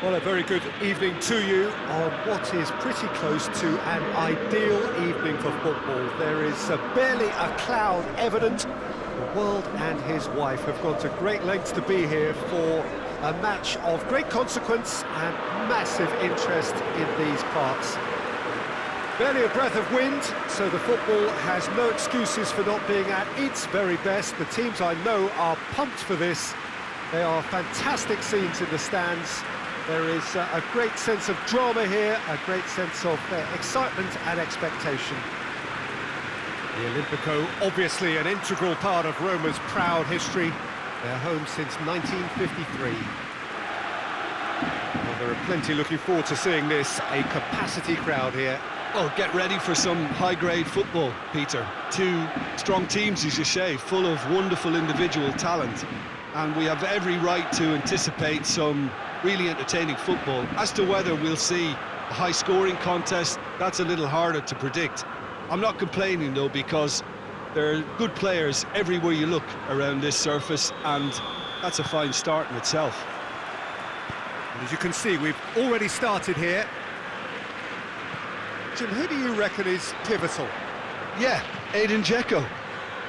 Well, a very good evening to you on what is pretty close to an ideal evening for football. There is barely a cloud evident. The world and his wife have gone to great lengths to be here for a match of great consequence and massive interest in these parts. Barely a breath of wind, so the football has no excuses for not being at its very best. The teams I know are pumped for this. They are fantastic scenes in the stands. There is a great sense of drama here, a great sense of excitement and expectation. The Olimpico, obviously an integral part of Roma's proud history. They're home since 1953. Well, there are plenty looking forward to seeing this, a capacity crowd here. Well, get ready for some high-grade football, Peter. Two strong teams, as you say, full of wonderful individual talent. And we have every right to anticipate some really entertaining football. As to whether we'll see a high-scoring contest, that's a little harder to predict. I'm not complaining, though, because there are good players everywhere you look around this surface, and that's a fine start in itself. And as you can see, we've already started here. Jim, who do you reckon is pivotal? Yeah, Edin Dzeko.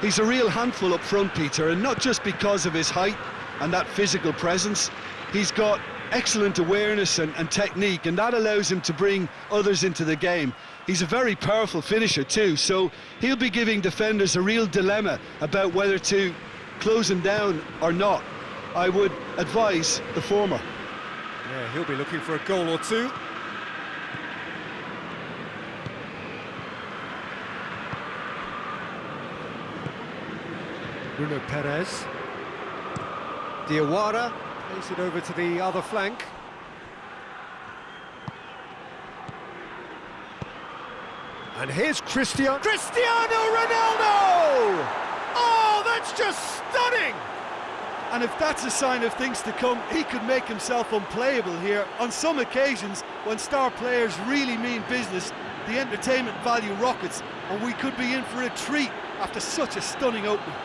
He's a real handful up front, Peter, and not just because of his height and that physical presence. He's got excellent awareness and technique, and that allows him to bring others into the game. He's a very powerful finisher too, so he'll be giving defenders a real dilemma about whether to close him down or not. I would advise the former. Yeah, he'll be looking for a goal or two. Bruno Perez. Diawara plays it over to the other flank. And here's Cristiano Ronaldo! Oh, that's just stunning! And if that's a sign of things to come, he could make himself unplayable here. On some occasions, when star players really mean business, the entertainment value rockets, and we could be in for a treat after such a stunning opening.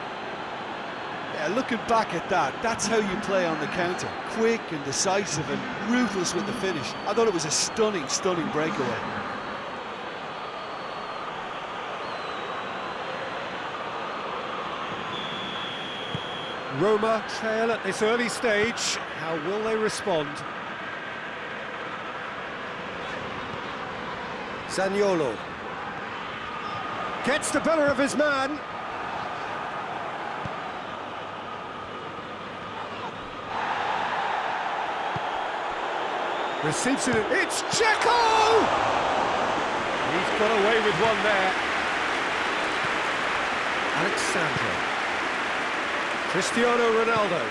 Yeah, looking back at that, that's how you play on the counter. Quick and decisive and ruthless with the finish. I thought it was a stunning breakaway. Roma trail at this early stage. How will they respond? Zaniolo gets the better of his man. Receives it. It's Dzeko! He's got away with one there. Alexandro. Cristiano Ronaldo.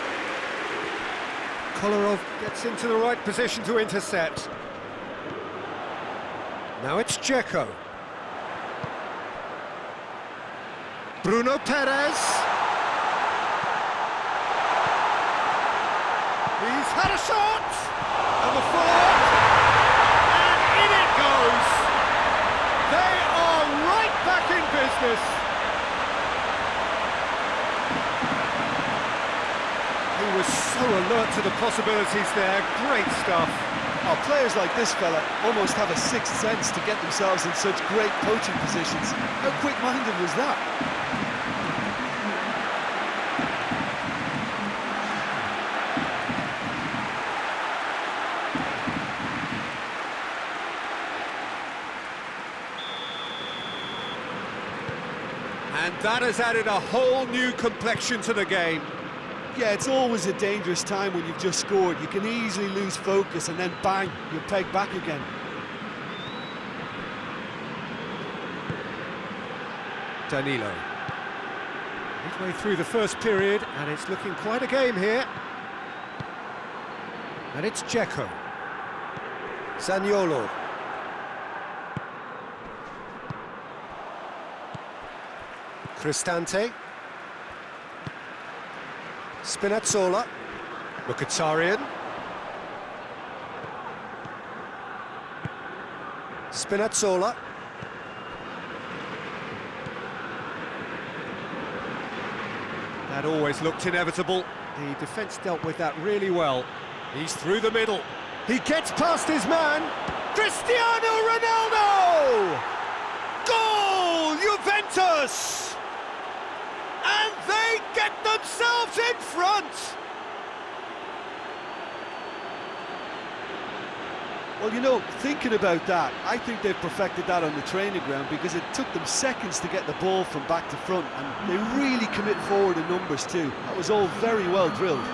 Kolarov gets into the right position to intercept. Now it's Dzeko. Bruno Perez. He's had a shot! And the forward, and in it goes! They are right back in business! He was so alert to the possibilities there, great stuff. Oh, players like this fella almost have a sixth sense to get themselves in such great poaching positions. How quick-minded was that? And that has added a whole new complexion to the game. Yeah, it's always a dangerous time when you've just scored. You can easily lose focus and then bang, you're pegged back again. Danilo. Midway through the first period, and it's looking quite a game here. And it's Dzeko. Zaniolo. Cristante. Spinazzola. Mkhitaryan. Spinazzola. That always looked inevitable. The defence dealt with that really well. He's through the middle. He gets past his man. Cristiano Ronaldo! Goal, Juventus! And they get themselves in front! Well, you know, thinking about that, I think they've perfected that on the training ground because it took them seconds to get the ball from back to front, and they really commit forward in numbers too. That was all very well drilled.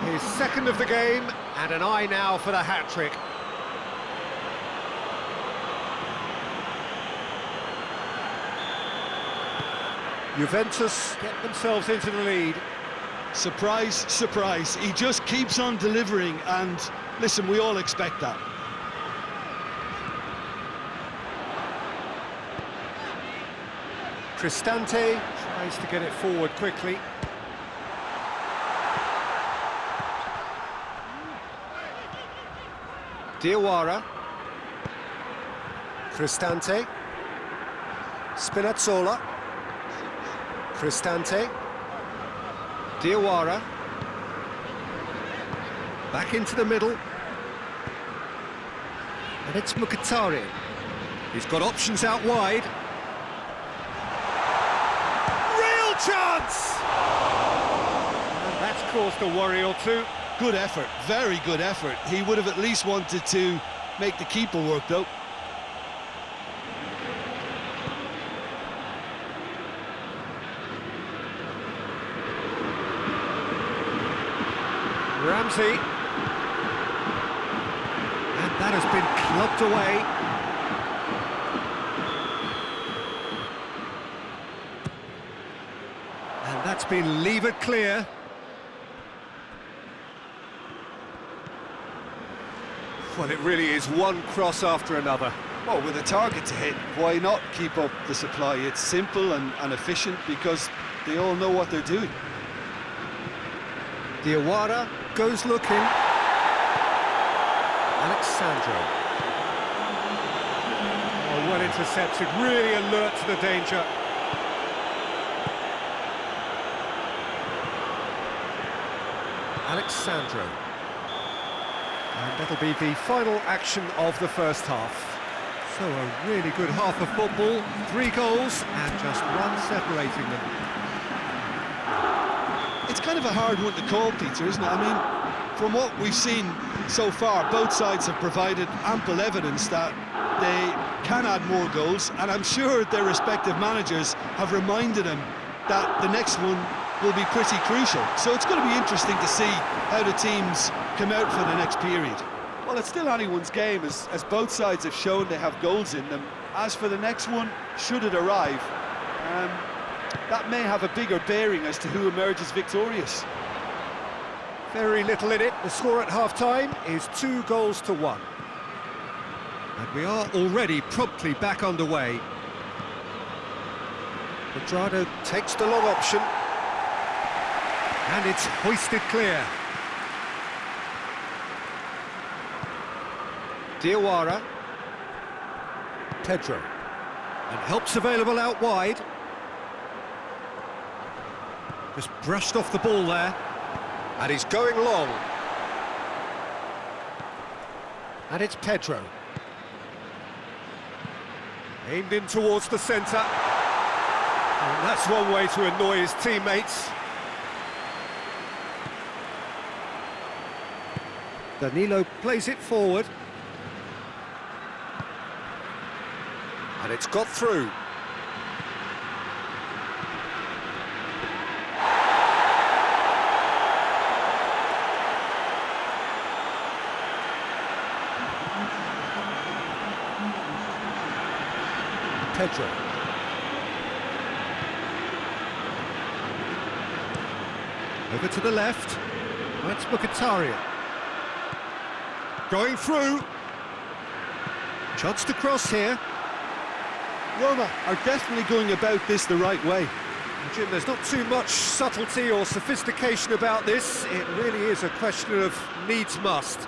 His second of the game, and an eye now for the hat-trick. Juventus get themselves into the lead. Surprise, surprise, he just keeps on delivering, and listen, we all expect that. Cristante tries to get it forward quickly. Diawara. Cristante. Spinazzola. Cristante. Diawara. Back into the middle. And it's Mkhitaryan. He's got options out wide. Real chance! And that's caused a worry or two. Good effort, very good effort. He would have at least wanted to make the keeper work, though. Ramsey. And that has been clubbed away. And that's been levered clear. Well, it really is one cross after another. Well, with a target to hit, why not keep up the supply? It's simple and efficient because they all know what they're doing. Diawara goes looking. Alexandro. Oh, well intercepted, really alert to the danger. Alexandro. And that'll be the final action of the first half. So a really good half of football, 3 goals and just one separating them. It's kind of a hard one to call, Peter, isn't it? I mean, from what we've seen so far, both sides have provided ample evidence that they can add more goals, and I'm sure their respective managers have reminded them that the next one will be pretty crucial. So it's going to be interesting to see how the teams come out for the next period. Well, it's still anyone's game, as both sides have shown they have goals in them. As for the next one, should it arrive, that may have a bigger bearing as to who emerges victorious. Very little in it. The score at half-time is 2-1. And we are already promptly back underway. Quadrado takes the long option. And it's hoisted clear. Diawara. Pedro. And help's available out wide. Just brushed off the ball there. And he's going long. And it's Pedro. Aimed in towards the centre. And that's one way to annoy his teammates. Danilo plays it forward. And it's got through. Pedro. Over to the left. That's Mkhitaryan. Going through. Chance to cross here. Roma are definitely going about this the right way. Jim, there's not too much subtlety or sophistication about this. It really is a question of needs must.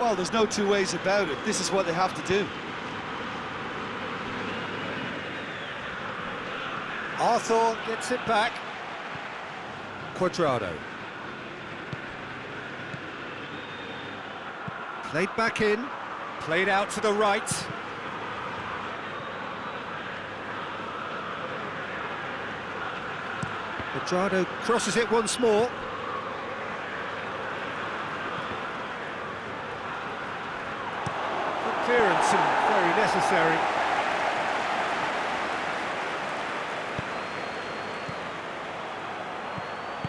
Well, there's no two ways about it. This is what they have to do. Arthur gets it back. Quadrado. Played back in, played out to the right. Pedrado crosses it once more. Good clearance and very necessary.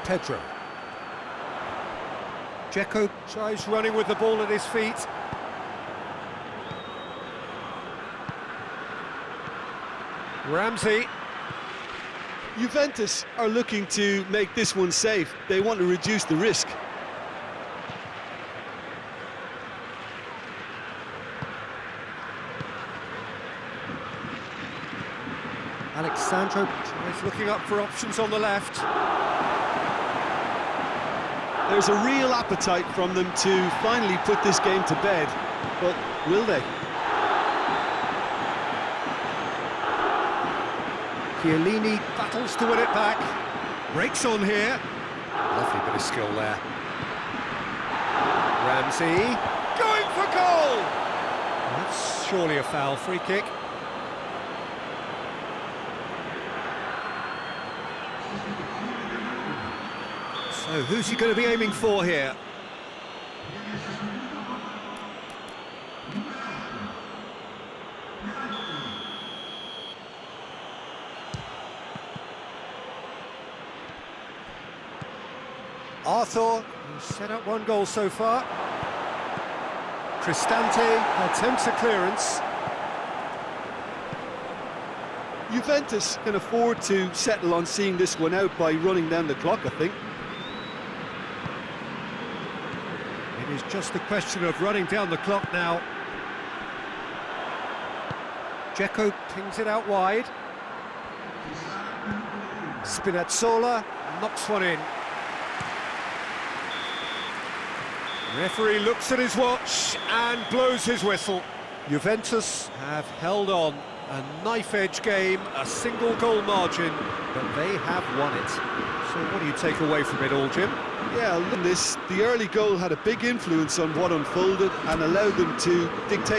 Pedro. Dzeko tries running with the ball at his feet. Ramsey. Juventus are looking to make this one safe. They want to reduce the risk. Alexandro is looking up for options on the left. There's a real appetite from them to finally put this game to bed, but will they? Chiellini battles to win it back. Breaks on here. Lovely bit of skill there. Ramsey going for goal! That's surely a foul. Free kick. So who's he going to be aiming for here? Arthur, who's set up one goal so far. Cristante attempts a clearance. Juventus can afford to settle on seeing this one out by running down the clock, I think. It is just a question of running down the clock now. Dzeko pings it out wide. Spinazzola knocks one in. Referee looks at his watch and blows his whistle. Juventus have held on. A knife-edge game, a single-goal margin, but they have won it. So what do you take away from it all, Jim? Yeah, look at this. The early goal had a big influence on what unfolded and allowed them to dictate